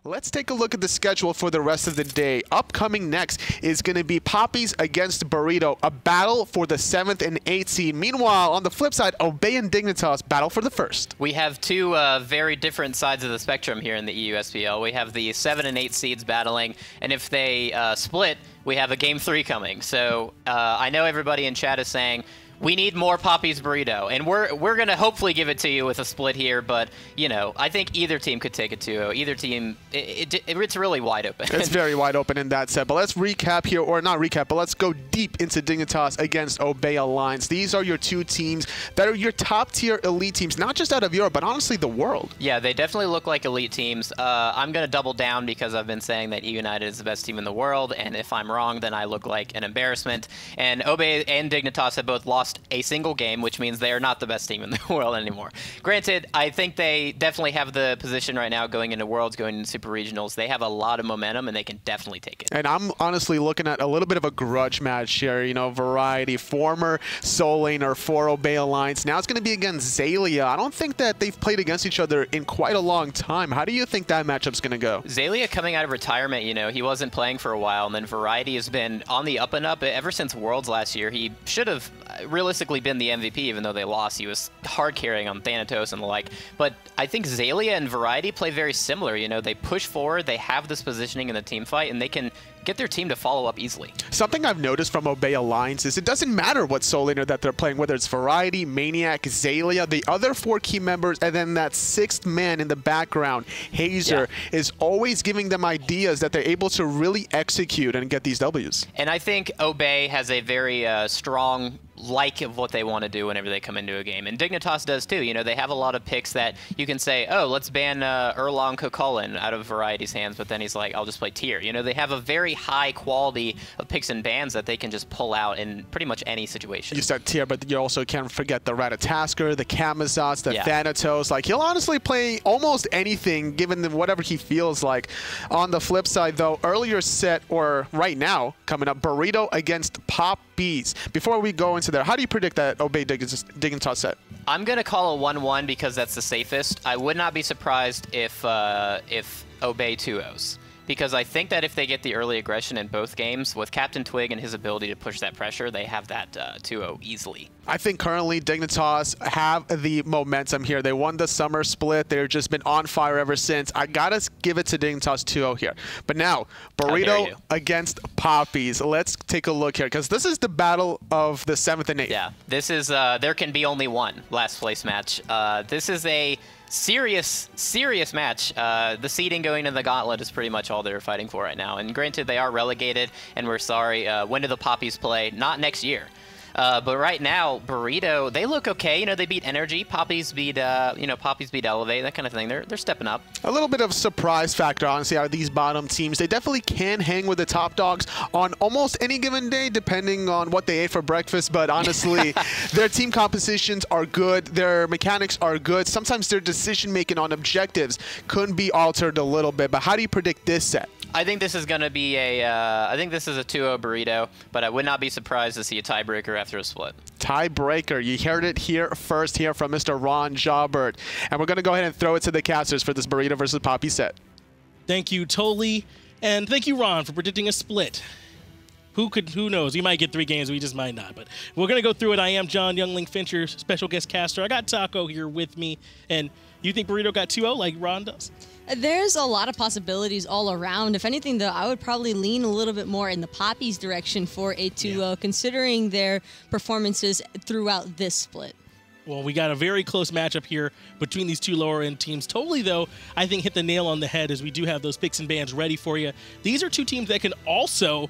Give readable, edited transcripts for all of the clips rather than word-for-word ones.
Let's take a look at the schedule for the rest of the day. Upcoming next is going to be Papis against Burrito, a battle for the 7th and 8th seed. Meanwhile, on the flip side, Obey and Dignitas battle for the 1st. We have two very different sides of the spectrum here in the EUSPL. We have the 7 and 8 seeds battling, and if they split, we have a Game 3 coming. So I know everybody in chat is saying, we need more Papis Burrito, and we're going to hopefully give it to you with a split here, but, you know, I think either team could take it 2-0. Either team, it's really wide open. It's very wide open in that set, but let's recap here, or not recap, but let's go deep into Dignitas against Obey Alliance. These are your two teams that are your top-tier elite teams, not just out of Europe, but honestly the world. Yeah, they definitely look like elite teams. I'm going to double down because I've been saying that United is the best team in the world, and if I'm wrong, then I look like an embarrassment. And Obey and Dignitas have both lost a single game, which means they are not the best team in the world anymore. Granted, I think they definitely have the position right now going into Worlds, going into Super Regionals. They have a lot of momentum, and they can definitely take it. And I'm honestly looking at a little bit of a grudge match here. You know, Variety, former Soul Laner for Obey Alliance. Now it's going to be against Zelia. I don't think that they've played against each other in quite a long time. How do you think that matchup's going to go? Zelia coming out of retirement, you know, he wasn't playing for a while, and then Variety has been on the up and up ever since Worlds last year. He should have realistically been the MVP, even though they lost. He was hard carrying on Thanatos and the like. But I think Zelia and Variety play very similar. You know, they push forward, they have this positioning in the team fight, and they can get their team to follow up easily. Something I've noticed from Obey Alliance is it doesn't matter what Soul Laner that they're playing, whether it's Variety, Maniac, Zelia, the other 4 key members, and then that 6th man in the background, Hazer, is always giving them ideas that they're able to really execute and get these Ws. And I think Obey has a very strong like of what they want to do whenever they come into a game. And Dignitas does too. You know, they have a lot of picks that you can say, oh, let's ban Erlang Kokolin out of Variety's hands, but then he's like, I'll just play tier. You know, they have a very high quality of picks and bans that they can just pull out in pretty much any situation. You said tier, but you also can't forget the Ratatoskr, the Camazotz, the Thanatos. Like, he'll honestly play almost anything given whatever he feels like. On the flip side, though, earlier set, or right now, coming up, Burrito against Papis. Before we go into there, how do you predict that Obey Dignitas set? I'm going to call a 1-1 because that's the safest. I would not be surprised if Obey 2-0s. Because I think that if they get the early aggression in both games, with Captain Twig and his ability to push that pressure, they have that 2-0 easily. I think currently Dignitas have the momentum here. They won the summer split. They've just been on fire ever since. I gotta give it to Dignitas 2-0 here. But now, Burrito against Papis. Let's take a look here, because this is the battle of the 7th and 8th. Yeah, this is, there can be only one last place match. This is a serious match. The seeding going into the gauntlet is pretty much all they're fighting for right now. And granted, they are relegated, and we're sorry. When do the Papis play? Not next year. But right now, Burrito, they look okay. You know, they beat Energy. Papis beat, Papis beat Elevate, that kind of thing. They're stepping up. A little bit of surprise factor, honestly, out of these bottom teams. They definitely can hang with the top dogs on almost any given day, depending on what they ate for breakfast. But honestly, their team compositions are good. Their mechanics are good. Sometimes their decision-making on objectives could be altered a little bit. But how do you predict this set? I think this is going to be I think this is a 2-0 Burrito, but I would not be surprised to see a tiebreaker after a split. Tiebreaker. You heard it here first here from Mr. Ron Jobert. And we're going to go ahead and throw it to the casters for this Burrito versus Papis set. Thank you, Toli. And thank you, Ron, for predicting a split. Who knows? We might get 3 games, we just might not. But we're going to go through it. I am John Youngling Fincher, special guest caster. I got Taco here with me. And you think Burrito got 2-0 like Ron does? There's a lot of possibilities all around. If anything, though, I would probably lean a little bit more in the Papis direction for a 2-0, considering their performances throughout this split. Well, we got a very close matchup here between these two lower-end teams. Totally, though, I think hit the nail on the head as we do have those picks and bans ready for you. These are two teams that can also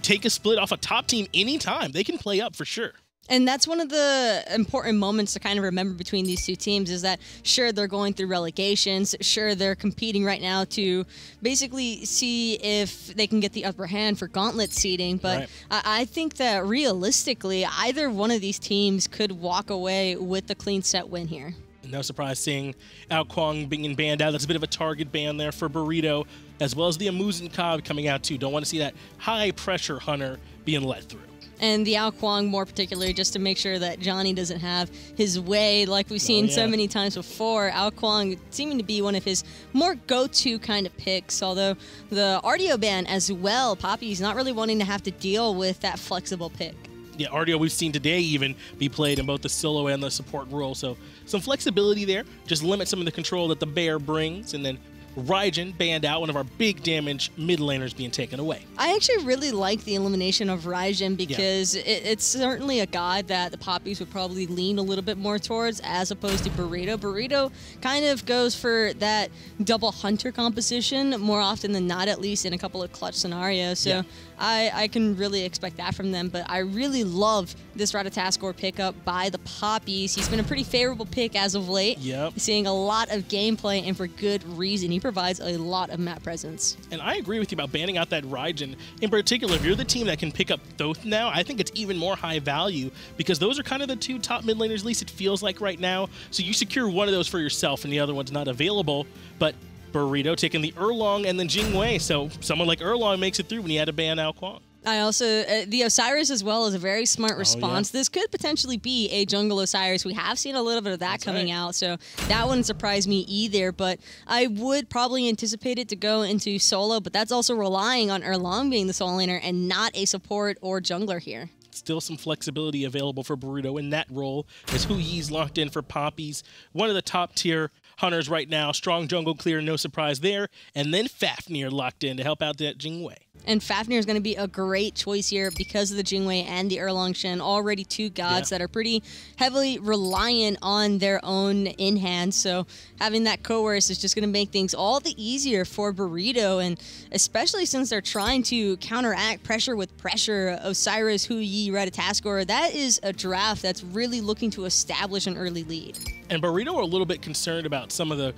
take a split off a top team anytime. They can play up for sure. And that's one of the important moments to kind of remember between these two teams is that, sure, they're going through relegations. Sure, they're competing right now to basically see if they can get the upper hand for gauntlet seeding. But I think that realistically, either one of these teams could walk away with the clean set win here. No surprise seeing Ao Kuang being banned out. That's a bit of a target ban there for Burrito, as well as the Amusin Cobb coming out too. Don't want to see that high-pressure Hunter being let through. And the Ao Kuang more particularly, just to make sure that Dzoni doesn't have his way like we've seen so many times before. Ao Kuang seeming to be one of his more go-to kind of picks, although the RDO ban as well, Papis not really wanting to have to deal with that flexible pick. Yeah, RDO we've seen today even be played in both the solo and the support role, so some flexibility there. Just limit some of the control that the bear brings, and then Raijin banned out, one of our big damage mid laners being taken away. I actually really like the elimination of Raijin because it's certainly a god that the Papis would probably lean a little bit more towards as opposed to Burrito. Burrito kind of goes for that double hunter composition more often than not, at least in a couple of clutch scenarios. So I can really expect that from them, but I really love this Ratatoskr pickup by the Papis. He's been a pretty favorable pick as of late. Seeing a lot of gameplay, and for good reason. He provides a lot of map presence. And I agree with you about banning out that Raijin. In particular, if you're the team that can pick up Thoth now, I think it's even more high value because those are kind of the two top mid laners, at least it feels like right now. So you secure one of those for yourself and the other one's not available. But Burrito taking the Erlang and then Jing Wei, so someone like Erlang makes it through when he had to ban Ao Kuang. I also, the Osiris as well is a very smart response. This could potentially be a jungle Osiris. We have seen a little bit of that coming out, so that wouldn't surprise me either, but I would probably anticipate it to go into solo, but that's also relying on Erlang being the solo laner and not a support or jungler here. Still some flexibility available for Burrito in that role as Huyi's locked in for Papis. One of the top tier hunters right now. Strong jungle clear, no surprise there. And then Fafnir locked in to help out that Jing Wei. And Fafnir is going to be a great choice here because of the Jing Wei and the Erlang Shen, already two gods that are pretty heavily reliant on their own in-hand. So having that coerce is just going to make things all the easier for Burrito, and especially since they're trying to counteract pressure with pressure. Osiris, Huyi, Ratatoskr, that is a draft that's really looking to establish an early lead. And Burrito are a little bit concerned about some of the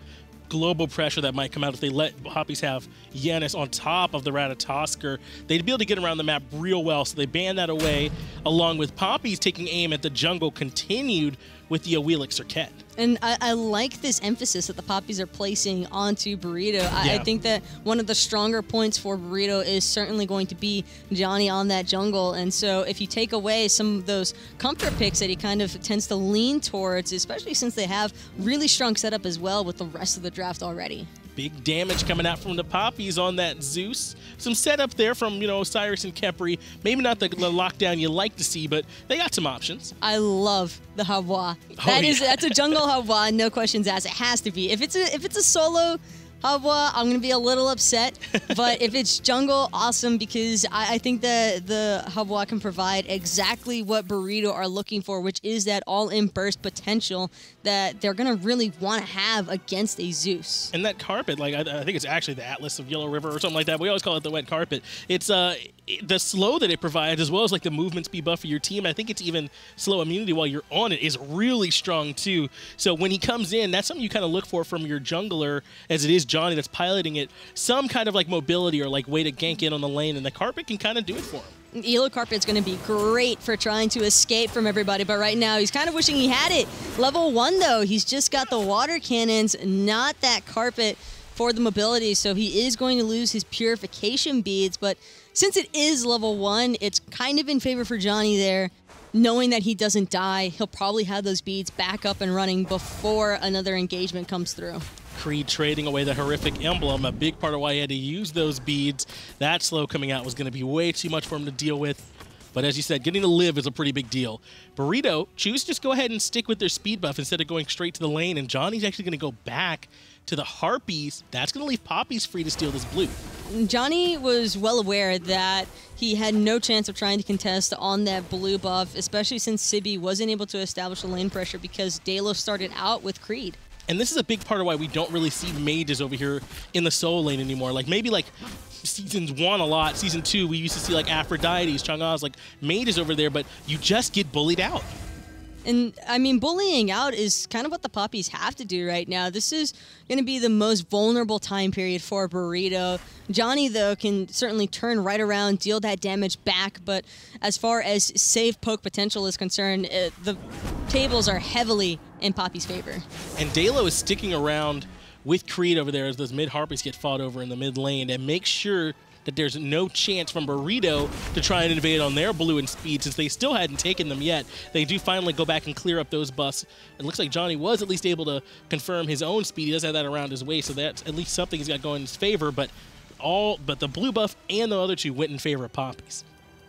global pressure that might come out if they let Papis have Yanis on top of the Ratatoskr. They'd be able to get around the map real well, so they banned that away, along with Papis taking aim at the jungle continued with the Awilic Circuit. And I like this emphasis that the Papis are placing onto Burrito. I think that one of the stronger points for Burrito is certainly going to be Dzoni on that jungle. And so if you take away some of those comfort picks that he kind of tends to lean towards, especially since they have really strong setup as well with the rest of the draft already. Big damage coming out from the Papis on that Zeus. Some setup there from, Osiris and Khepri. Maybe not the lockdown you like to see, but they got some options. I love the Havwa. That's a jungle Havwa, no questions asked. It has to be. If it's a solo Havwa, I'm going to be a little upset. But if it's jungle, awesome, because I think that the Havwa can provide exactly what Burrito are looking for, which is that all-in burst potential that they're going to really want to have against a Zeus. And that carpet, I think it's actually the Atlas of Yellow River or something like that. We always call it the wet carpet. It's the slow that it provides, as well as the movement speed buff for your team. I think it's even slow immunity while you're on it is really strong too. So when he comes in, that's something you kind of look for from your jungler, as it is Dzoni that's piloting it. Some kind of mobility or way to gank in on the lane, and the carpet can kind of do it for him. Elo Carpet's going to be great for trying to escape from everybody, but right now he's kind of wishing he had it. Level 1, though, he's just got the water cannons, not that carpet for the mobility, so he is going to lose his purification beads, but since it is level 1, it's kind of in favor for Dzoni there. Knowing that he doesn't die, he'll probably have those beads back up and running before another engagement comes through. Creed trading away the horrific emblem, a big part of why he had to use those beads. That slow coming out was going to be way too much for him to deal with. But as you said, getting to live is a pretty big deal. Burrito choose to just go ahead and stick with their speed buff instead of going straight to the lane, and Dzoni's actually going to go back to the Harpies. That's going to leave Papis free to steal this blue. Dzoni was well aware that he had no chance of trying to contest on that blue buff, especially since Sibi wasn't able to establish the lane pressure because Dheylo started out with Creed. And this is a big part of why we don't really see mages over here in the solo lane anymore. Maybe seasons 1 a lot, season 2 we used to see Aphrodite's, Chang'a's, mages over there, but you just get bullied out. And, I mean, bullying out is kind of what the Papis have to do right now. This is going to be the most vulnerable time period for Burrito. Dzoni, though, can certainly turn right around, deal that damage back, but as far as save poke potential is concerned, the tables are heavily in Papis' favor. And Dheylo is sticking around with Creed over there as those mid-Harpies get fought over in the mid lane and make sure that there's no chance from Burrito to try and invade on their blue and speed since they still hadn't taken them yet. They do finally go back and clear up those buffs. It looks like Dzoni was at least able to confirm his own speed. He does have that around his waist, so that's at least something he's got going in his favor, but the blue buff and the other two went in favor of Papis.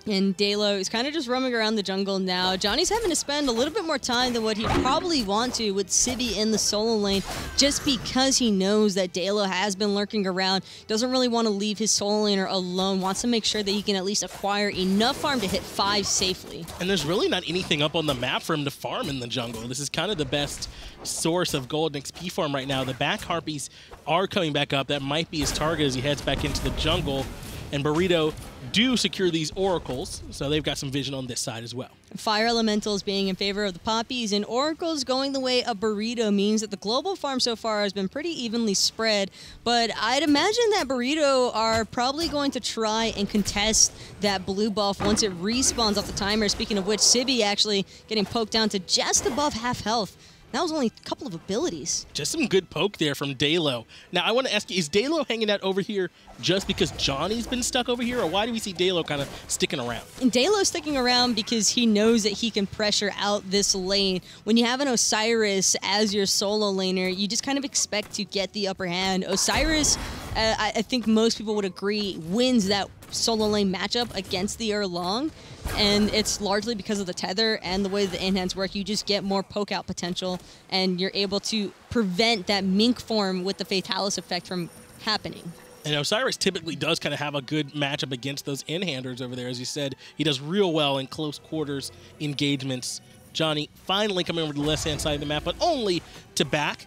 And Dheylo is kind of just roaming around the jungle now. Dzoni's having to spend a little bit more time than what he'd probably want to with Sibi in the solo lane, just because he knows that Dheylo has been lurking around, doesn't really want to leave his solo laner alone, wants to make sure that he can at least acquire enough farm to hit 5 safely. And there's really not anything up on the map for him to farm in the jungle. This is kind of the best source of gold and XP farm right now. The back Harpies are coming back up. That might be his target as he heads back into the jungle. And Burrito do secure these oracles, so they've got some vision on this side as well. Fire Elementals being in favor of the Papis and oracles going the way of Burrito means that the global farm so far has been pretty evenly spread, but I'd imagine that Burrito are probably going to try and contest that blue buff once it respawns off the timer. Speaking of which, Sibi actually getting poked down to just above half health. That was only a couple of abilities. Just some good poke there from Dheylo. Now, I want to ask you, is Dheylo hanging out over here just because Dzoni's been stuck over here, or why do we see Dheylo kind of sticking around? And Dheylo's sticking around because he knows that he can pressure out this lane. When you have an Osiris as your solo laner, you just kind of expect to get the upper hand. Osiris, I think most people would agree, wins that solo lane matchup against the Erlang. And it's largely because of the tether and the way the enhance work. You just get more poke out potential, and you're able to prevent that mink form with the Fatalis effect from happening. And Osiris typically does kind of have a good matchup against those in-handers over there. As you said, he does real well in close quarters engagements. Dzoni finally coming over to the left-hand side of the map, but only to back.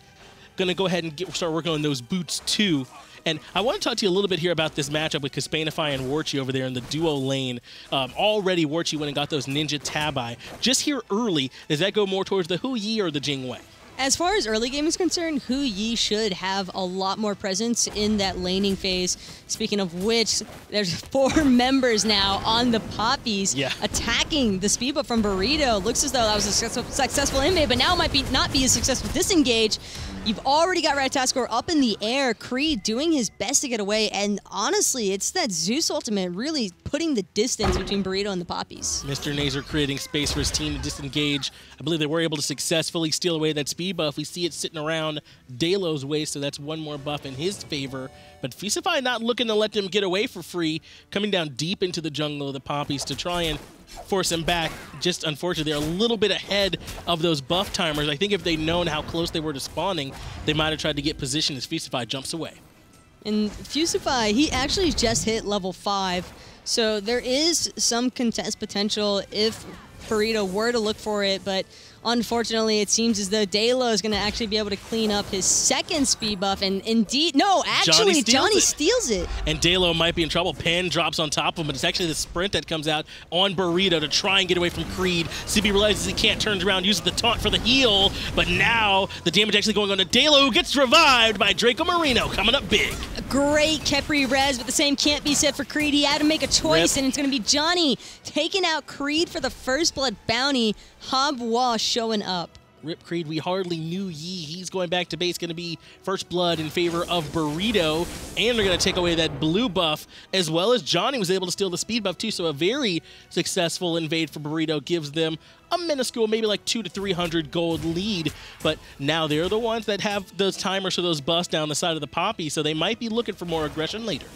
Going to go ahead and start working on those boots too. And I want to talk to you a little bit here about this matchup with Kespainify and Warchi over there in the duo lane. Already Warchi went and got those Ninja Tabi. Just here early, does that go more towards the Hu Yi or the Jing way? As far as early game is concerned, Hu Yi should have a lot more presence in that laning phase. Speaking of which, there's 4 members now on the Papis attacking the speed buff from Burrito. Looks as though that was a successful invade, but now it might not be a successful disengage. You've already got Ratatoskr up in the air, Creed doing his best to get away, and honestly, it's that Zeus ultimate really putting the distance between Burrito and the Papis. MrNazer creating space for his team to disengage. I believe they were able to successfully steal away that speed buff. We see it sitting around Dheylo's waist, so that's one more buff in his favor. But Fusify not looking to let them get away for free, coming down deep into the jungle of the Papis to try and force him back. Just unfortunately, they're a little bit ahead of those buff timers. I think if they'd known how close they were to spawning, they might have tried to get position as Fusify jumps away. And Fusify, he actually just hit level 5, so there is some contest potential if Burrito were to look for it, but unfortunately, it seems as though Dheylo is going to actually be able to clean up his second speed buff, and indeed, no, actually, Dzoni steals it. And Dheylo might be in trouble. Pen drops on top of him, but it's actually the sprint that comes out on Burrito to try and get away from Creed. Sibi realizes he can't, turns around, uses the taunt for the heal, but now the damage actually going on to Dheylo, who gets revived by Dracomarino, coming up big. A great Khepri res, but the same can't be said for Creed. He had to make a choice, and it's going to be Dzoni taking out Creed for the first blood bounty. Hobwa showing up. Rip Creed, we hardly knew ye. He's going back to base, going to be first blood in favor of Burrito, and they're going to take away that blue buff, as well as Dzoni was able to steal the speed buff too, so a very successful invade for Burrito gives them a minuscule, maybe like 200 to 300 gold lead, but now they're the ones that have those timers for those buffs down the side of the Poppy, so they might be looking for more aggression later.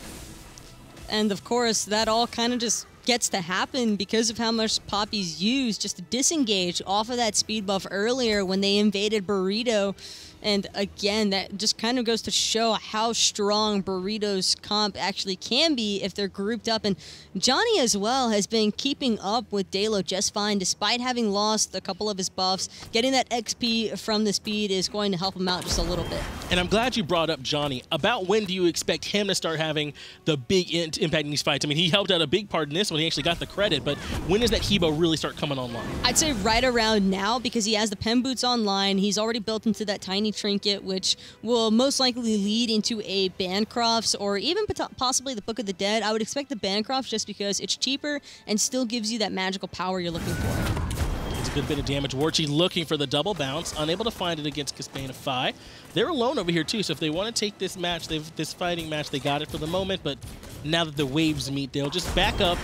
And of course, that all kind of just gets to happen because of how much Papis used just to disengage off of that speed buff earlier when they invaded Burrito. And again, that just kind of goes to show how strong Burrito's comp actually can be if they're grouped up. And Dzoni as well has been keeping up with Dheylo just fine, despite having lost a couple of his buffs. Getting that XP from the speed is going to help him out just a little bit. And I'm glad you brought up Dzoni. About when do you expect him to start having the big impact in these fights? I mean, he helped out a big part in this one. He actually got the credit, but when does that Hebo really start coming online? I'd say right around now, because he has the Pen Boots online. He's already built into that tiny trinket, which will most likely lead into a Bancrofts or even possibly the Book of the Dead. I would expect the Bancrofts just because it's cheaper and still gives you that magical power you're looking for. It's good bit of damage. Warchi looking for the double bounce, unable to find it against Kespainify. They're alone over here too, so if they want to take this match, this fighting match, they got it for the moment, but now that the waves meet, they'll just back up,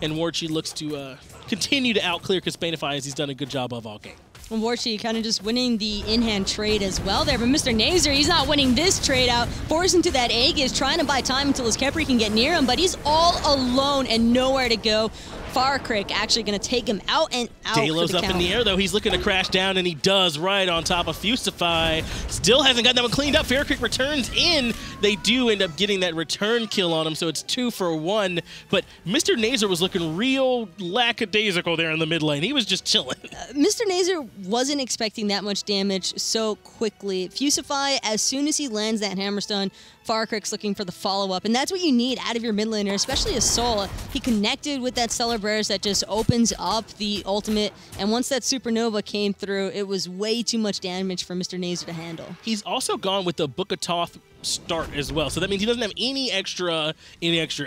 and Warchi looks to continue to outclear Kespainify as he's done a good job of all game. And Warchi kind of just winning the in-hand trade as well there, but MrNazer, he's not winning this trade out. Forced into that Aegis, trying to buy time until his Khepri can get near him, but he's all alone and nowhere to go. FaraKrik actually going to take him out and out. Dheylo's up in the air, though. He's looking to crash down, and he does right on top of Fusify. Still hasn't got that one cleaned up. FaraKrik returns in. They do end up getting that return kill on him, so it's 2 for 1. But MrNazer was looking real lackadaisical there in the mid lane. He was just chilling. MrNazer wasn't expecting that much damage so quickly. Fusify, as soon as he lands that Hammerstone, FaraKrik's looking for the follow-up, and that's what you need out of your mid laner, especially a Soul. He connected with that Stellar Burst that just opens up the ultimate, and once that Supernova came through, it was way too much damage for MrNazer to handle. He's also gone with the Book of Thoth start as well, so that means he doesn't have any extra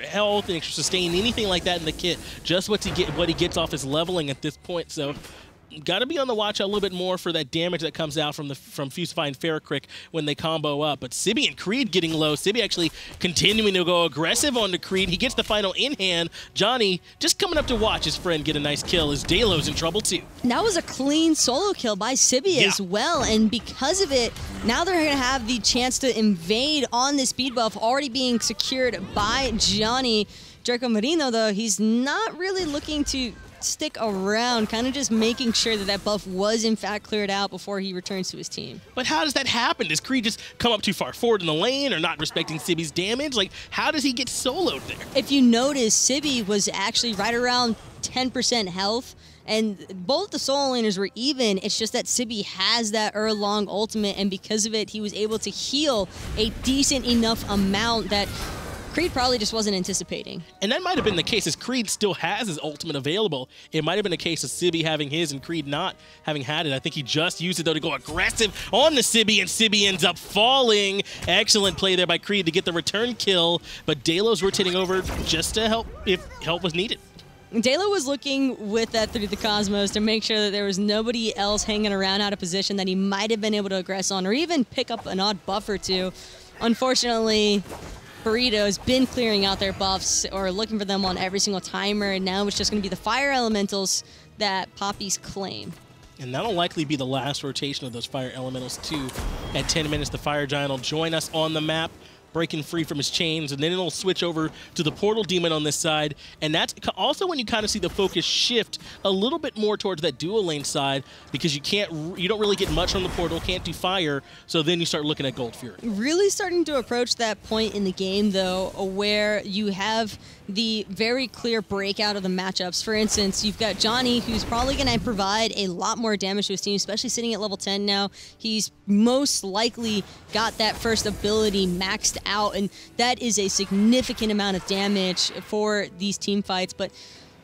health, any extra sustain, anything like that in the kit. Just what he gets off his leveling at this point, so got to be on the watch out a little bit more for that damage that comes out from Fusify and FaraKrik when they combo up. But Sibi and Creed getting low. Sibi actually continuing to go aggressive onto Creed. He gets the final in hand. Dzoni just coming up to watch his friend get a nice kill as Dheylo's in trouble too. That was a clean solo kill by Sibi as well, and because of it, now they're going to have the chance to invade on this speed buff already being secured by Dzoni. Dracomarino, though, he's not really looking to stick around, kind of just making sure that that buff was in fact cleared out before he returns to his team. But how does that happen? Does Creed just come up too far forward in the lane or not respecting Sibi's damage? Like, how does he get soloed there? If you notice, Sibi was actually right around 10% health, and both the solo laners were even. It's just that Sibi has that Erlang ultimate, and because of it, he was able to heal a decent enough amount that Creed probably just wasn't anticipating. And that might have been the case as Creed still has his ultimate available. It might have been a case of Sibi having his and Creed not having had it. I think he just used it, though, to go aggressive on the Sibi, and Sibi ends up falling. Excellent play there by Creed to get the return kill, but Dheylo's rotating over just to help if help was needed. Dheylo was looking with that through the Cosmos to make sure that there was nobody else hanging around out of position that he might have been able to aggress on or even pick up an odd buff or two. Unfortunately, Burrito has been clearing out their buffs or looking for them on every single timer, and now it's just going to be the fire elementals that Papis claim. And that'll likely be the last rotation of those fire elementals too. At 10 minutes, the fire giant will join us on the map, breaking free from his chains, and then it'll switch over to the portal demon on this side. And that's also when you kind of see the focus shift a little bit more towards that dual lane side, because you don't really get much from the portal, can't do fire, so then you start looking at Gold Fury. Really starting to approach that point in the game, though, where you have the very clear breakout of the matchups. For instance, you've got Dzoni, who's probably going to provide a lot more damage to his team, especially sitting at level 10 now. He's most likely got that first ability maxed out, and that is a significant amount of damage for these team fights. But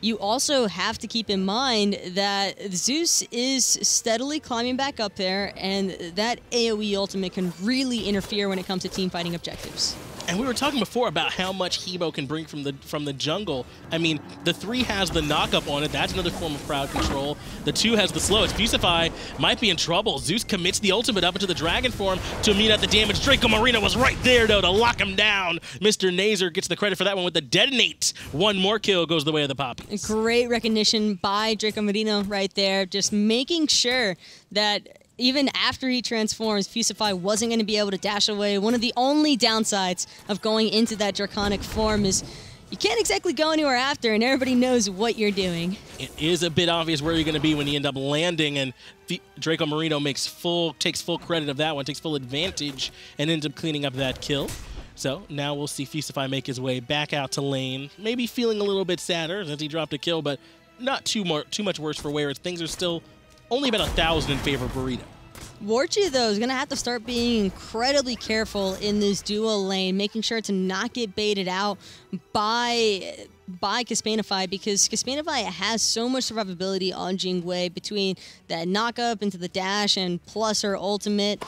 you also have to keep in mind that Zeus is steadily climbing back up there, and that AoE ultimate can really interfere when it comes to team fighting objectives. And we were talking before about how much Hebo can bring from the jungle. I mean, the 3 has the knockup on it. That's another form of crowd control. The 2 has the slowest. Fusify might be in trouble. Zeus commits the ultimate up into the dragon form to immune out the damage. Dracomarino was right there, though, to lock him down. MrNazer gets the credit for that one with the detonate. One more kill goes the way of the Papis. Great recognition by Dracomarino right there, just making sure that even after he transforms, Fusify wasn't going to be able to dash away. One of the only downsides of going into that draconic form is you can't exactly go anywhere after, and everybody knows what you're doing. It is a bit obvious where you're going to be when you end up landing, and Dracomarino takes full credit of that one, takes full advantage, and ends up cleaning up that kill. So now we'll see Fusify make his way back out to lane, maybe feeling a little bit sadder since he dropped a kill, but not too much worse for wear. Things are still only about 1,000 in favor of Burrito. Warchi, though, is going to have to start being incredibly careful in this dual lane, making sure to not get baited out by Kespainify, because Kespainify has so much survivability on Jing between that knock-up into the dash and plus her ultimate.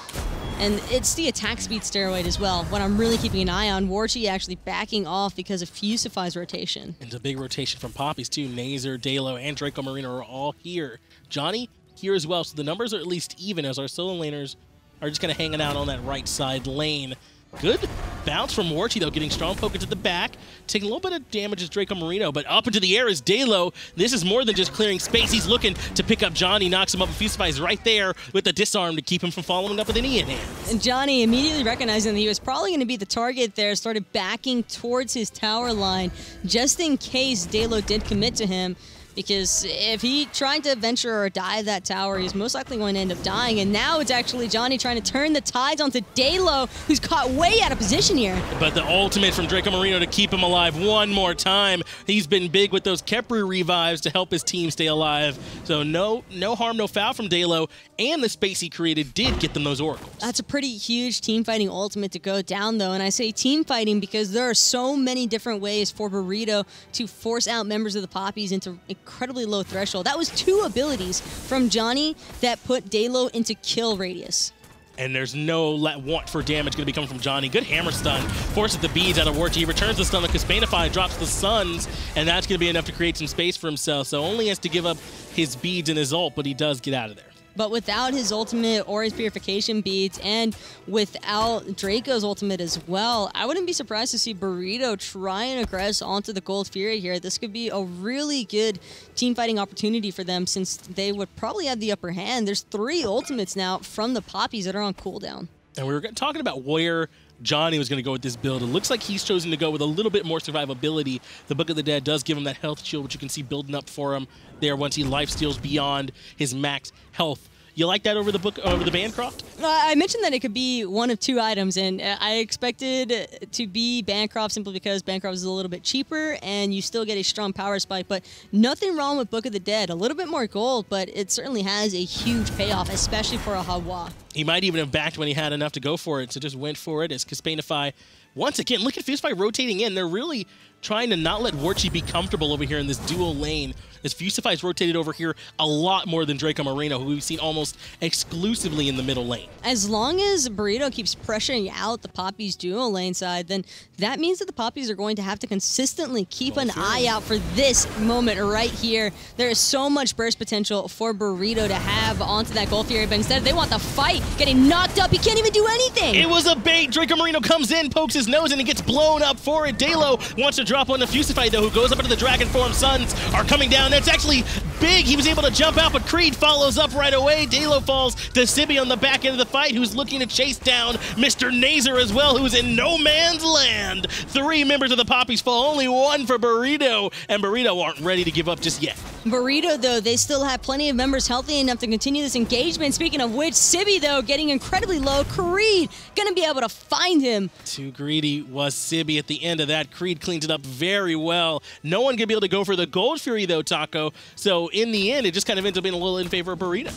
And it's the attack speed steroid as well. What I'm really keeping an eye on, Warchi actually backing off because of Fusify's rotation. And a big rotation from Papis too. MrNazer, Dheylo, and Dracomarino are all here. Dzoni here as well, so the numbers are at least even as our solo laners are just kind of hanging out on that right side lane. Good bounce from Warchi, though, getting strong poke into the back, taking a little bit of damage as Dracomarino, but up into the air is Dheylo. This is more than just clearing space. He's looking to pick up Dzoni, knocks him up, and Fusify is right there with the disarm to keep him from following up with an E in hand. And Dzoni, immediately recognizing that he was probably going to be the target there, started backing towards his tower line just in case Dheylo did commit to him. Because if he tried to venture or dive that tower, he's most likely going to end up dying. And now it's actually Dzoni trying to turn the tides onto Dheylo, who's caught way out of position here. But the ultimate from Dracomarino to keep him alive one more time. He's been big with those Khepri revives to help his team stay alive. So no harm, no foul from Dheylo. And the space he created did get them those oracles. That's a pretty huge team fighting ultimate to go down, though. And I say team fighting because there are so many different ways for Burrito to force out members of the Papis into incredibly low threshold. That was 2 abilities from Dzoni that put Dheylo into kill radius. And there's no want for damage going to be coming from Dzoni. Good hammer stun. Forces the beads out of Warchi. He returns the stun to Kespainify, drops the suns, and that's going to be enough to create some space for himself. So only has to give up his beads and his ult, but he does get out of there. But without his ultimate or his purification beads, and without Draco's ultimate as well, I wouldn't be surprised to see Burrito try and aggress onto the Gold Fury here. This could be a really good team fighting opportunity for them since they would probably have the upper hand. There's 3 ultimates now from the Papis that are on cooldown. And we were talking about where Dzoni was going to go with this build. It looks like he's chosen to go with a little bit more survivability. The Book of the Dead does give him that health shield, which you can see building up for him there once he lifesteals beyond his max health. You like that over the Bancroft? I mentioned that it could be one of 2 items, and I expected to be Bancroft simply because Bancroft is a little bit cheaper, and you still get a strong power spike, but nothing wrong with Book of the Dead. A little bit more gold, but it certainly has a huge payoff, especially for a Hawa. He might even have backed when he had enough to go for it, so just went for it as Kespainify. Once again, look at Fusify rotating in. They're really trying to not let Warchi be comfortable over here in this dual lane, as Fusify's rotated over here a lot more than Dracomarino, who we've seen almost exclusively in the middle lane. As long as Burrito keeps pressuring out the Papis dual lane side, then that means that the Papis are going to have to consistently keep an eye out for this moment right here. There is so much burst potential for Burrito to have onto that Gold Fury, but instead they want the fight. Getting knocked up, he can't even do anything. It was a bait. Dracomarino comes in, pokes his nose in, and gets blown up for it. Dheylo wants to drop on the Fusify, though, who goes up into the Dragon Form. Suns are coming down. That's actually big. He was able to jump out, but Creed follows up right away. Dheylo falls to Sibi on the back end of the fight, who's looking to chase down MrNazer as well, who's in no man's land. 3 members of the Papis fall, only 1 for Burrito, and Burrito aren't ready to give up just yet. Burrito, though, they still have plenty of members healthy enough to continue this engagement. Speaking of which, Sibi, though, getting incredibly low. Creed gonna be able to find him. Too greedy was Sibi at the end of that. Creed cleans it up very well. No one gonna be able to go for the Gold Fury, though, Taco. So in the end, it just kind of ends up being a little in favor of Burrito.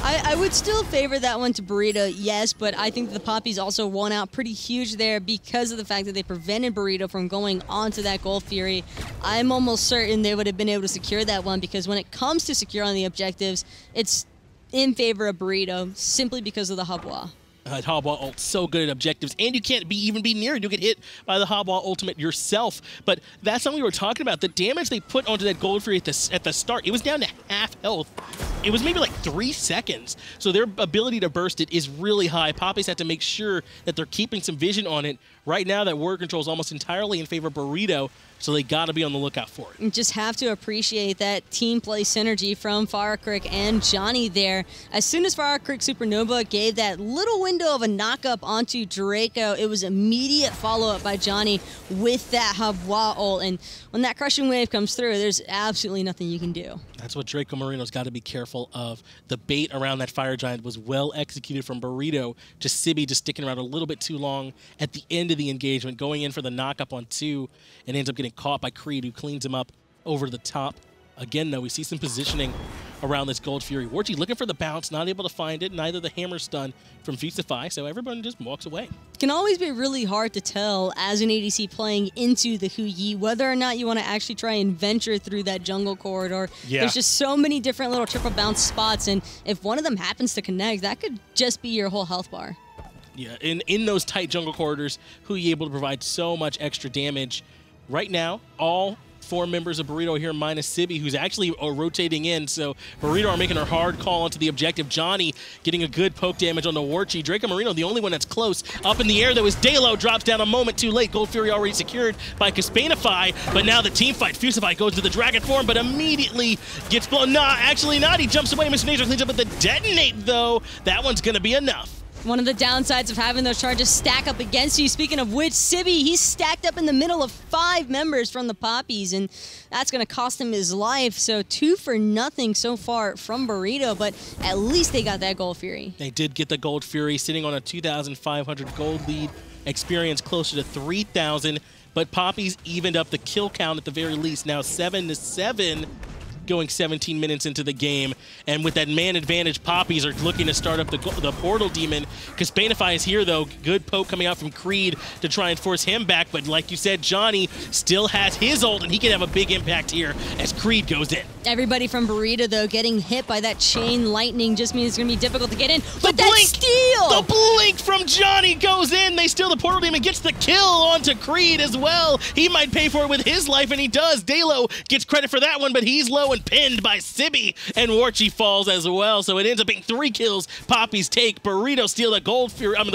I would still favor that one to Burrito, yes, but I think the Papis also won out pretty huge there because of the fact that they prevented Burrito from going onto that Gold Fury. I'm almost certain they would have been able to secure that one because when it comes to securing the objectives, it's in favor of Burrito simply because of the Habwa. Habwa ult so good at objectives, and you can't even be near it. You'll get hit by the Habwa ultimate yourself. But that's something we were talking about. The damage they put onto that Gold Fury at the start, it was down to half health. It was maybe like 3 seconds. So their ability to burst it is really high. Papis have to make sure that they're keeping some vision on it. Right now, that word control is almost entirely in favor of Burrito, so they got to be on the lookout for it. You just have to appreciate that team play synergy from FaraKrik and Dzoni there. As soon as FaraKrik Supernova gave that little window of a knock-up onto Draco, it was immediate follow-up by Dzoni with that Habwa ult. And when that crushing wave comes through, there's absolutely nothing you can do. That's what Dracomarino's got to be careful of. The bait around that Fire Giant was well executed from Burrito. Just Sibi just sticking around a little bit too long at the end of the engagement, going in for the knock-up on 2, and ends up getting caught by Creed, who cleans him up over the top. Again, though, we see some positioning around this Gold Fury. Warchi looking for the bounce, not able to find it, neither the hammer stun from Fusify, so everyone just walks away. It can always be really hard to tell as an ADC playing into the Hu Yi whether or not you want to actually try and venture through that jungle corridor. Yeah. There's just so many different little triple bounce spots, and if one of them happens to connect, that could just be your whole health bar. Yeah, in those tight jungle corridors, who are you able to provide so much extra damage. Right now, all 4 members of Burrito here minus Sibi, who's actually rotating in. So Burrito are making a hard call onto the objective. Dzoni getting a good poke damage on the Warchi. Dracomarino, the only one that's close. Up in the air, though, is Dheylo. Drops down a moment too late. Gold Fury already secured by Kespainify. But now the team fight. Fusify goes to the dragon form, but immediately gets blown. Nah, actually not. He jumps away. MrNazer cleans up with the detonate, though. That one's going to be enough. One of the downsides of having those charges stack up against you. Speaking of which, Sibi, he's stacked up in the middle of 5 members from the Papis, and that's going to cost him his life. So 2 for nothing so far from Burrito, but at least they got that Gold Fury. They did get the Gold Fury, sitting on a 2,500 gold lead. Experience closer to 3,000, but Papis evened up the kill count at the very least. Now 7-7. Going 17 minutes into the game, and with that man advantage, Papis are looking to start up the portal demon. Kespainify is here, though. Good poke coming out from Creed to try and force him back, but like you said, Dzoni still has his ult, and he can have a big impact here as Creed goes in. Everybody from Burrito, though, getting hit by that chain lightning just means it's going to be difficult to get in. But the that blink, steal! The blink from Dzoni goes in. They steal the portal demon, gets the kill onto Creed as well. He might pay for it with his life, and he does. Dheylo gets credit for that one, but he's low and pinned by Sibi, and Warchi falls as well. So it ends up being 3 kills. Papis take. Burrito steal the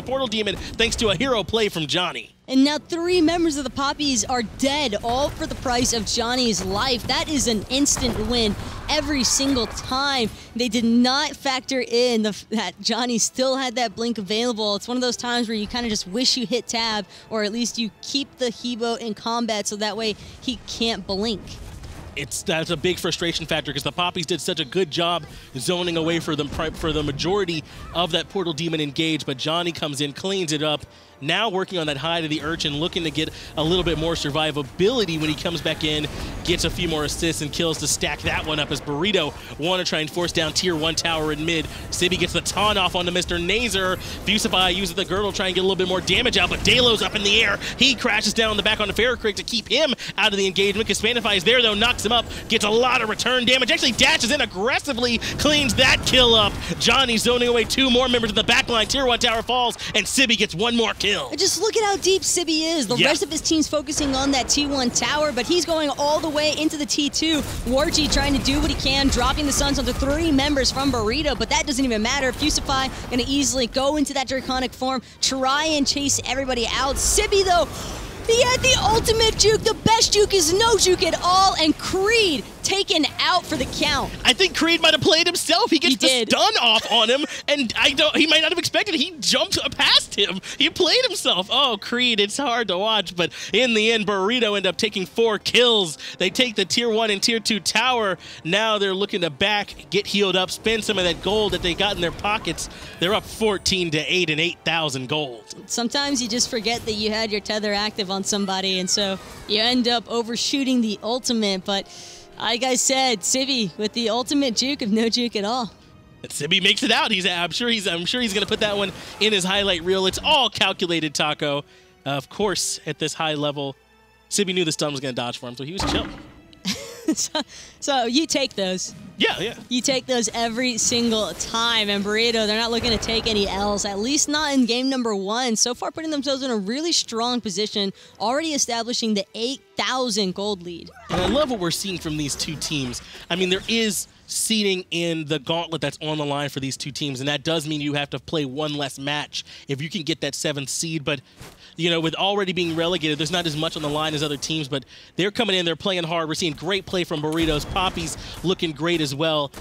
portal demon thanks to a hero play from Dzoni. And now 3 members of the Papis are dead, all for the price of Johnny's life. That is an instant win every single time. They did not factor in that Dzoni still had that blink available. It's one of those times where you kind of just wish you hit tab, or at least you keep the Hebo in combat so that way he can't blink. That's a big frustration factor because the Papis did such a good job zoning away for the majority of that portal demon engage, but Dzoni comes in, cleans it up. Now working on that high to the Urchin, looking to get a little bit more survivability when he comes back in, gets a few more assists and kills to stack that one up as Burrito want to try and force down tier 1 tower in mid. Sibi gets the taunt off onto MrNazer. Fusify uses the girdle, try and get a little bit more damage out, but Dheylo's up in the air. He crashes down the back onto FaraKrik to keep him out of the engagement. Kespainify is there, though, knocks him up, gets a lot of return damage, actually dashes in aggressively, cleans that kill up. Dzoni zoning away 2 more members in the backline. Tier 1 tower falls, and Sibi gets 1 more kill. Just look at how deep Sibi is. The rest of his team's focusing on that T1 tower, but he's going all the way into the T2. Warchi trying to do what he can, dropping the Suns onto 3 members from Burrito, but that doesn't even matter. Fusify going to easily go into that draconic form, try and chase everybody out. Sibi, though, he had the ultimate juke. The best juke is no juke at all, and Creed taken out for the count. I think Creed might have played himself. He gets the stun off on him, and he might not have expected it. He jumped past him. He played himself. Oh, Creed, it's hard to watch, but in the end, Burrito end up taking 4 kills. They take the tier 1 and tier 2 tower. Now they're looking to get healed up, spend some of that gold that they got in their pockets. They're up 14-8 and 8,000 gold. Sometimes you just forget that you had your tether active on somebody, and so you end up overshooting the ultimate, but like I said, Sibi with the ultimate juke of no juke at all. Sibi makes it out. I'm sure he's going to put that one in his highlight reel. It's all calculated, Taco. Of course, at this high level, Sibi knew the stun was going to dodge for him, so he was chill. So you take those. Yeah. You take those every single time. And Burrito, they're not looking to take any L's, at least not in game number 1. So far, putting themselves in a really strong position, already establishing the 8,000 gold lead. And I love what we're seeing from these 2 teams. I mean, there is seeding in the gauntlet that's on the line for these 2 teams, and that does mean you have to play 1 less match if you can get that 7th seed. But you know, with already being relegated, there's not as much on the line as other teams, but they're coming in, they're playing hard. We're seeing great play from Burritos. Papis looking great as well.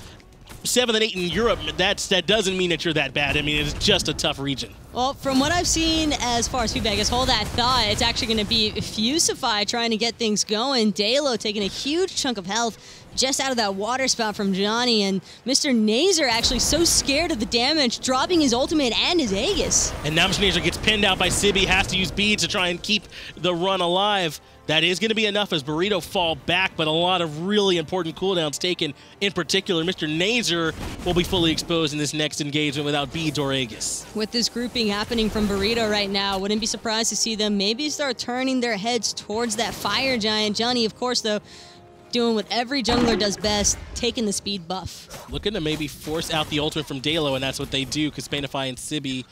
7 and 8 in Europe, that doesn't mean that you're that bad. I mean, it's just a tough region. Well, from what I've seen as far as feedback is, hold that thought, it's actually going to be Fusify trying to get things going. Dheylo taking a huge chunk of health just out of that water spout from Dzoni, and MrNazer actually so scared of the damage, dropping his ultimate and his Aegis. And now MrNazer gets pinned out by Sibi, has to use beads to try and keep the run alive. That is going to be enough as Burrito fall back, but a lot of really important cooldowns taken. In particular, MrNazer will be fully exposed in this next engagement without beads or Aegis. With this grouping happening from Burrito right now, wouldn't be surprised to see them maybe start turning their heads towards that fire giant. Dzoni, of course, though, doing what every jungler does best, taking the speed buff. Looking to maybe force out the ultimate from Dheylo, and that's what they do. Kespainify and Sibi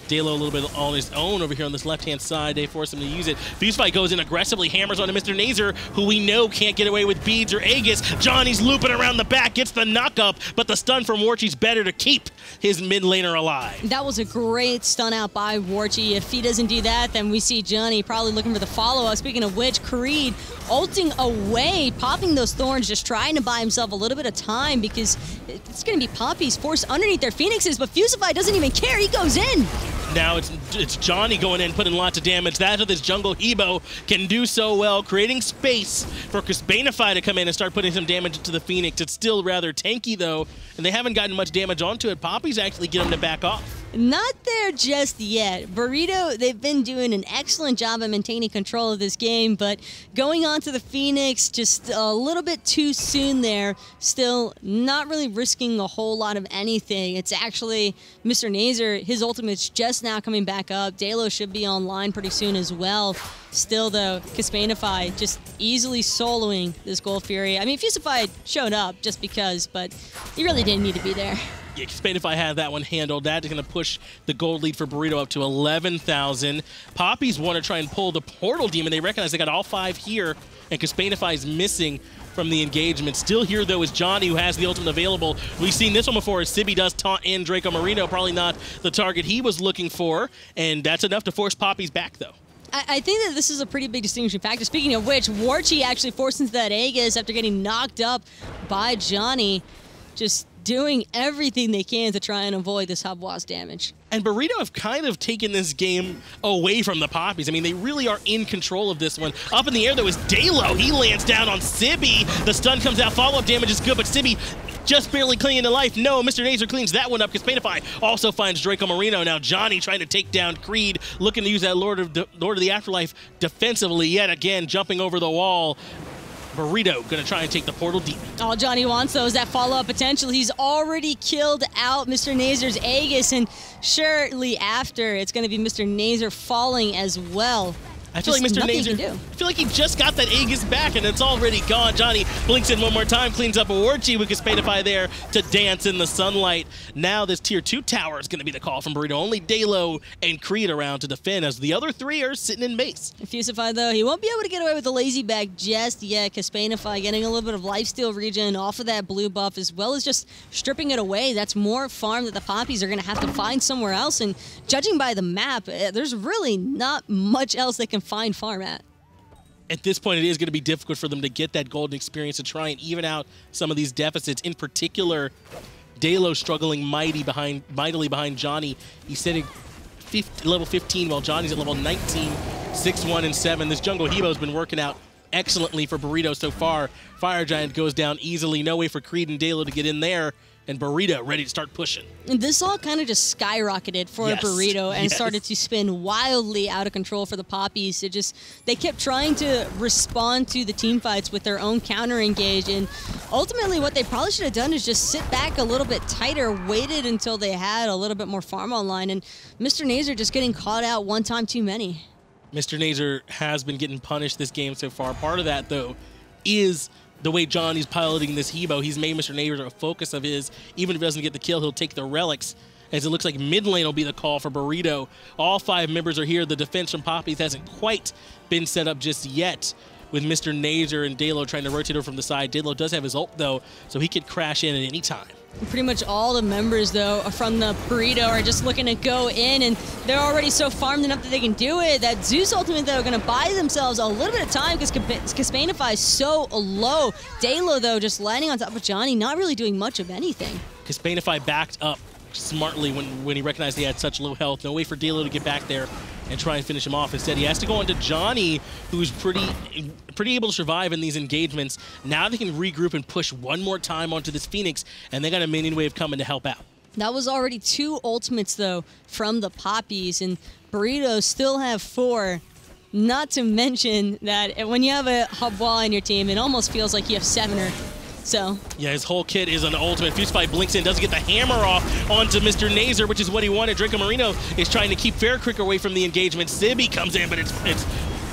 Dheylo a little bit on his own over here on this left-hand side. They force him to use it. Fusify goes in aggressively, hammers onto MrNazer, who we know can't get away with beads or Aegis. Dzoni's looping around the back, gets the knock-up, but the stun from Warchi's better to keep his mid laner alive. That was a great stun out by Warchi. If he doesn't do that, then we see Dzoni probably looking for the follow-up. Speaking of which, Creed ulting away, popping those thorns, just trying to buy himself a little bit of time because it's going to be Papis forced underneath their Phoenixes, but Fusify doesn't even care. He goes in. Now it's Dzoni going in, putting lots of damage. That with this jungle Hebo can do so well, creating space for Kespainify to come in and start putting some damage into the Phoenix. It's still rather tanky though, and they haven't gotten much damage onto it. Papis actually get him to back off. Not there just yet. Burrito, they've been doing an excellent job of maintaining control of this game, but going on to the Phoenix just a little bit too soon there. Still not really risking a whole lot of anything. It's actually MrNazer, his ultimate's just now coming back up. Dheylo should be online pretty soon as well. Still though, Kespainify just easily soloing this Gold Fury. I mean, Fusify showed up just because, but he really didn't need to be there. Yeah, Kespainify had that one handled. That is going to push the gold lead for Burrito up to 11,000. Papis want to try and pull the Portal Demon. They recognize they got all 5 here, and Kespainify is missing from the engagement. Still here, though, is Dzoni, who has the ultimate available. We've seen this one before as Sibi does taunt in Dracomarino. Probably not the target he was looking for, and that's enough to force Papis back, though. I think that this is a pretty big distinguishing factor. Speaking of which, Warchi actually forced into that Aegis after getting knocked up by Dzoni. Just doing everything they can to try and avoid this Habwa's damage. And Burrito have kind of taken this game away from the Papis. I mean, they really are in control of this one. Up in the air, though, is Dheylo. He lands down on Sibi. The stun comes out. Follow-up damage is good, but Sibi just barely clinging to life. No, MrNazer cleans that one up. Kespainify also finds Dracomarino. Now Dzoni trying to take down Creed, looking to use that Lord of the Afterlife defensively yet again, jumping over the wall. Burrito gonna try and take the Portal Demon. All Dzoni wants, though, is that follow-up potential. He's already killed out MrNazer's Aegis, and shortly after, it's gonna be MrNazer falling as well. I feel like MrNazer, I feel like he just got that Aegis back and it's already gone. Dzoni blinks in one more time, cleans up a Warchi with Kespainify there to dance in the sunlight. Now this tier 2 tower is going to be the call from Burrito. Only Dheylo and Creed around to defend as the other 3 are sitting in base. Fusify, though, he won't be able to get away with the lazy bag just yet. Kespainify getting a little bit of lifesteal regen off of that blue buff, as well as just stripping it away. That's more farm that the Papis are going to have to find somewhere else, and judging by the map, there's really not much else they can find farm at. At this point, it is going to be difficult for them to get that golden experience to try and even out some of these deficits. In particular, Dheylo struggling mightily behind Dzoni. He's sitting level 15 while Johnny's at level 19, 6-1 and 7. This jungle Hebo's been working out excellently for Burrito so far. Fire Giant goes down easily. No way for Creed and Dheylo to get in there. And Burrito ready to start pushing. And this all kind of just skyrocketed for Burrito and started to spin wildly out of control for the Papis. They kept trying to respond to the team fights with their own counter engage, and ultimately what they probably should have done is just sit back a little bit tighter, waited until they had a little bit more farm online, and MrNazer just getting caught out one time too many. MrNazer has been getting punished this game so far. Part of that, though, is the way Johnny's piloting this Hebo. He's made MrNazer a focus of his. Even if he doesn't get the kill, he'll take the relics, as it looks like mid lane will be the call for Burrito. All 5 members are here. The defense from Papis hasn't quite been set up just yet, with MrNazer and Dheylo trying to rotate over from the side. Dheylo does have his ult, though, so he could crash in at any time. Pretty much all the members, though, from the Burrito are just looking to go in, and they're already so farmed enough that they can do it. That Zeus ultimate, though, going to buy themselves a little bit of time because Kespainify is so low. Dheylo, though, just landing on top of Dzoni, not really doing much of anything. Kespainify backed up smartly when he recognized he had such low health. No way for Dheylo to get back there and try and finish him off. Instead, he has to go on to Dzoni, who's pretty able to survive in these engagements. Now they can regroup and push one more time onto this Phoenix, and they got a minion wave coming to help out. That was already 2 ultimates, though, from the Papis, and Burrito still have 4. Not to mention that when you have a Habwa in your team, it almost feels like you have 7 or so. Yeah, his whole kit is an ultimate. Fusify blinks in, doesn't get the hammer off onto MrNazer, which is what he wanted. Dracomarino is trying to keep FaraKrik away from the engagement. Sibi comes in, but it's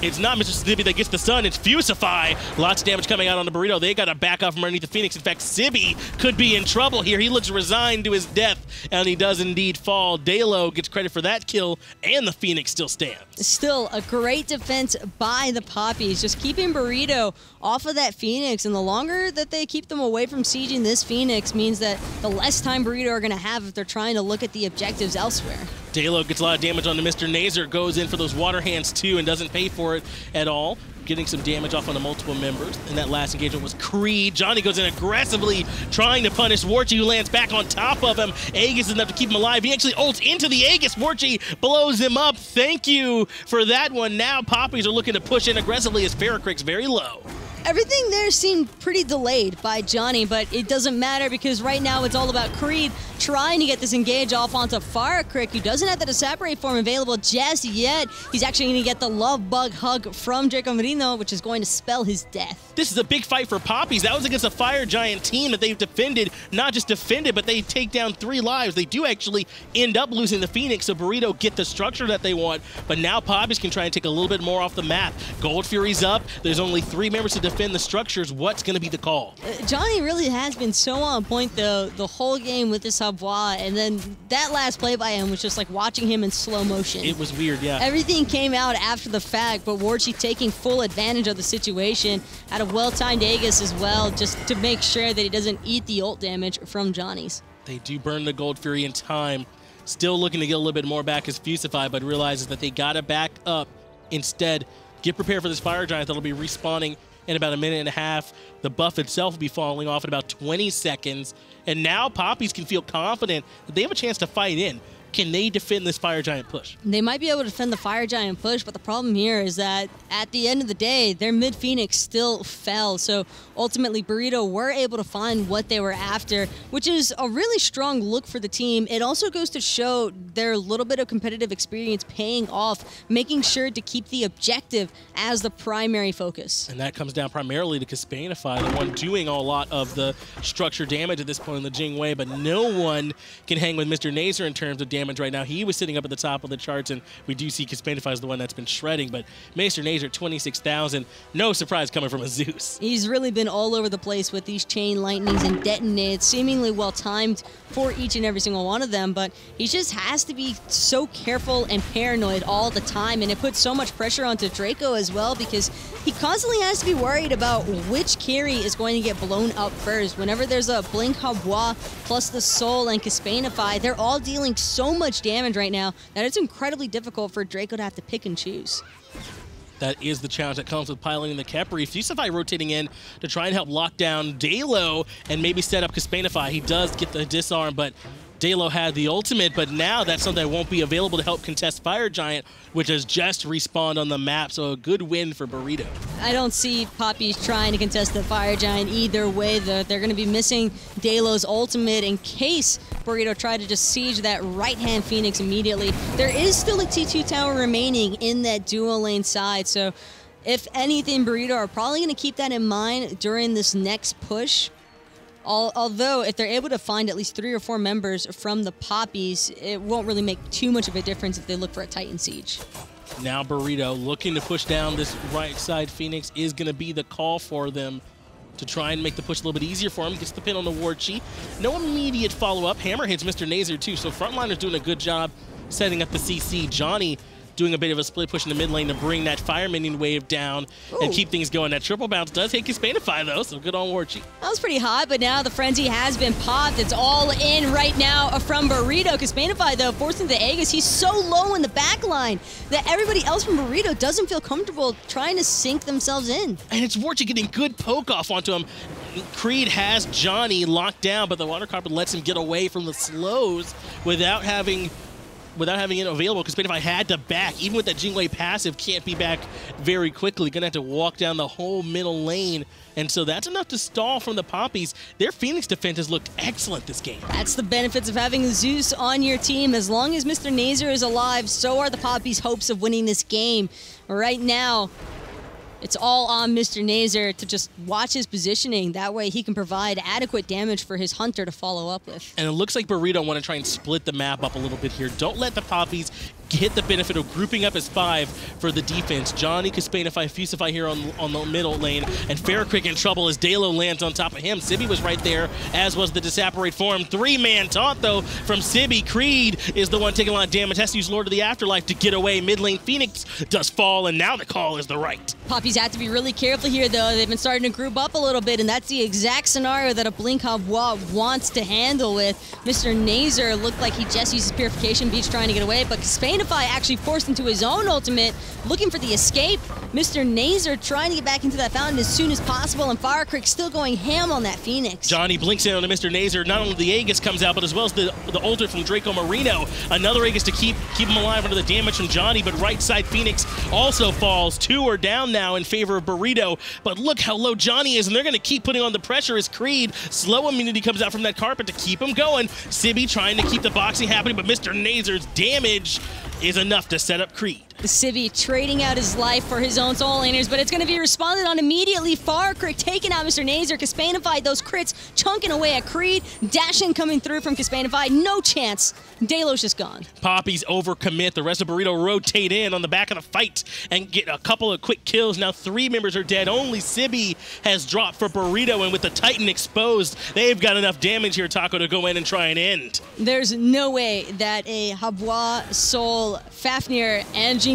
It's not Mr. Sibi that gets the stun, it's Fusify. Lots of damage coming out on the Burrito. They got to back off from underneath the Phoenix. In fact, Sibi could be in trouble here. He looks resigned to his death, and he does indeed fall. Dheylo gets credit for that kill, and the Phoenix still stands. Still a great defense by the Papis, just keeping Burrito off of that Phoenix, and the longer that they keep them away from sieging this Phoenix means that the less time Burrito are going to have if they're trying to look at the objectives elsewhere. Dheylo gets a lot of damage on the MrNazer, goes in for those water hands too and doesn't pay for it at all. Getting some damage off on the multiple members. And that last engagement was Creed. Dzoni goes in aggressively trying to punish Warchi, who lands back on top of him. Aegis is enough to keep him alive. He actually ults into the Aegis. Warchi blows him up. Thank you for that one. Now Papis are looking to push in aggressively as FaraKrik's very low. Everything there seemed pretty delayed by Dzoni, but it doesn't matter because right now it's all about Creed trying to get this engage off onto FaraKrik, who doesn't have the Disapparate form available just yet. He's actually going to get the Love Bug hug from Dracomarino, which is going to spell his death. This is a big fight for Papis. That was against a Fire Giant team that they've defended, not just defended, but they take down 3 lives. They do actually end up losing the Phoenix, so Burrito get the structure that they want, but now Papis can try and take a little bit more off the map. Gold Fury's up. There's only 3 members to defend the structures. What's going to be the call? Dzoni really has been so on point, though, the whole game with this Savoie, and then that last play by him was just like watching him in slow motion. It was weird, yeah. Everything came out after the fact, but Warchi taking full advantage of the situation, had a well-timed Aegis as well, just to make sure that he doesn't eat the ult damage from Johnny's. They do burn the Gold Fury in time. Still looking to get a little bit more back as Fusify, but realizes that they got to back up instead. Get prepared for this Fire Giant that'll be respawning in about a minute and a half. The buff itself will be falling off in about 20 seconds. And now Papis can feel confident that they have a chance to fight in. Can they defend this Fire Giant push? They might be able to defend the Fire Giant push, but the problem here is that at the end of the day, their mid-Phoenix still fell. So ultimately, Burrito were able to find what they were after, which is a really strong look for the team. It also goes to show their little bit of competitive experience paying off, making sure to keep the objective as the primary focus. And that comes down primarily to Kespainify, the one doing a lot of the structure damage at this point in the Jing way, but no one can hang with MrNazer in terms of damage right now. He was sitting up at the top of the charts, and we do see Kespainify is the one that's been shredding, but MrNazer at 26,000, no surprise coming from a Zeus. He's really been all over the place with these chain lightnings and detonates, seemingly well-timed for each and every single one of them, but he just has to be so careful and paranoid all the time, and it puts so much pressure onto Draco as well because he constantly has to be worried about which carry is going to get blown up first. Whenever there's a Blink Habois plus the Soul and Kespainify, they're all dealing so much damage right now that it's incredibly difficult for Draco to have to pick and choose. That is the challenge that comes with piloting the Khepri. Fusify rotating in to try and help lock down Dheylo and maybe set up Kespainify. He does get the disarm, but Dheylo had the ultimate, but now that's something that won't be available to help contest Fire Giant, which has just respawned on the map, so a good win for Burrito. I don't see Papis trying to contest the Fire Giant either way. They're going to be missing Dheylo's ultimate in case Burrito tried to just siege that right-hand Phoenix immediately. There is still a T2 tower remaining in that dual lane side, so if anything, Burrito are probably going to keep that in mind during this next push. Although, if they're able to find at least 3 or 4 members from the Papis, it won't really make too much of a difference if they look for a Titan Siege. Now Burrito looking to push down this right side Phoenix is going to be the call for them to try and make the push a little bit easier for him. Gets the pin on the Warchi. No immediate follow-up. Hammer hits MrNazer too, so Frontliner's doing a good job setting up the CC. Dzoni doing a bit of a split push in the mid lane to bring that Fire Minion wave down and keep things going. That triple bounce does hit Kespainify though, so good on Warchi. That was pretty hot, but now the frenzy has been popped. It's all in right now from Burrito. Kespainify though, forcing the Aegis. He's so low in the back line that everybody else from Burrito doesn't feel comfortable trying to sink themselves in. And it's Warchi getting good poke off onto him. Creed has Dzoni locked down, but the Water Carpet lets him get away from the slows without having it available. Kespainify had to back. Even with that Jingwei passive, can't be back very quickly. Gonna have to walk down the whole middle lane. And so that's enough to stall from the Papis. Their Phoenix defense has looked excellent this game. That's the benefits of having Zeus on your team. As long as MrNazer is alive, so are the Papis' hopes of winning this game. Right now, it's all on MrNazer to just watch his positioning. That way he can provide adequate damage for his Hunter to follow up with. And it looks like Burrito want to try and split the map up a little bit here. Don't let the Papis get the benefit of grouping up as 5 for the defense. Dzoni, Kespainify, Fusify here on the middle lane, and FaraKrik in trouble as Dheylo lands on top of him. Sibi was right there, as was the Disapparate form. 3-man taunt, though, from Sibi. Creed is the one taking a lot of damage. Has to use Lord of the Afterlife to get away. Mid lane Phoenix does fall, and now the call is the right. Papis have to be really careful here, though. They've been starting to group up a little bit, and that's the exact scenario that a Blink Havois wants to handle with. MrNazer looked like he just used his Purification Beach trying to get away, but Kespainify actually forced into his own ultimate, looking for the escape. MrNazer trying to get back into that fountain as soon as possible, and FaraKrik still going ham on that Phoenix. Dzoni blinks in on MrNazer. Not only the Aegis comes out, but as well as the ult from Dracomarino. Another Aegis to keep him alive under the damage from Dzoni, but right side Phoenix also falls. 2 are down now in favor of Burrito, but look how low Dzoni is, and they're going to keep putting on the pressure as Creed. Slow immunity comes out from that carpet to keep him going. Sibi trying to keep the boxing happening, but MrNazer's damage is enough to set up Creed. Sibi trading out his life for his own soul laners, but it's going to be responded on immediately. FaraKrik taking out MrNazer. Kespainify, those crits chunking away at Creed. Dashing coming through from Kespainify. No chance. Dheylo's just gone. Papis overcommit. The rest of Burrito rotate in on the back of the fight and get a couple of quick kills. Now 3 members are dead. Only Sibi has dropped for Burrito, and with the Titan exposed, they've got enough damage here, Taco, to go in and try and end. There's no way that a Havois, Soul, Fafnir, and Jing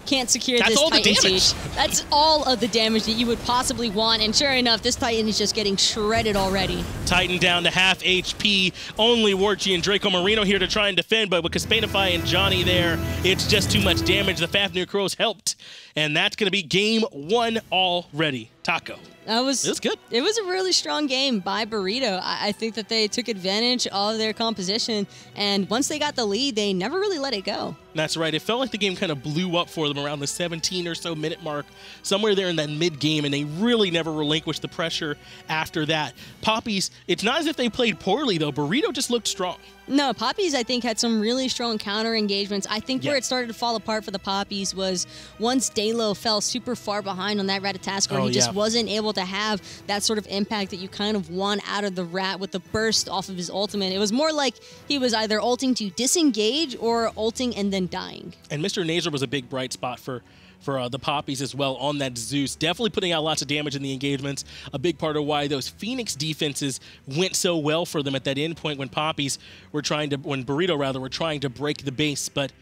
can't secure this Titan siege. That's all of the damage that you would possibly want, and sure enough, this Titan is just getting shredded already. Titan down to half HP. Only Warchi and Dracomarino here to try and defend, but with Kespainify and Dzoni there, it's just too much damage. The Fafnir Crows helped, and that's going to be game 1 already. Taco. It was good. It was a really strong game by Burrito. I think that they took advantage of their composition, and once they got the lead, they never really let it go. That's right. It felt like the game kind of blew up for them around the 17 or so minute mark, somewhere there in that mid-game, and they really never relinquished the pressure after that. Papis, it's not as if they played poorly, though. Burrito just looked strong. No, Papis, I think, had some really strong counter engagements. I think where it started to fall apart for the Papis was once Dheylo fell super far behind on that Ratatoskr, he just wasn't able to have that sort of impact that you kind of want out of the Rat with the burst off of his ultimate. It was more like he was either ulting to disengage or ulting and then dying. And MrNazer was a big bright spot for the Papis as well on that Zeus. Definitely putting out lots of damage in the engagements. A big part of why those Phoenix defenses went so well for them at that end point when Burrito were trying to break the base. But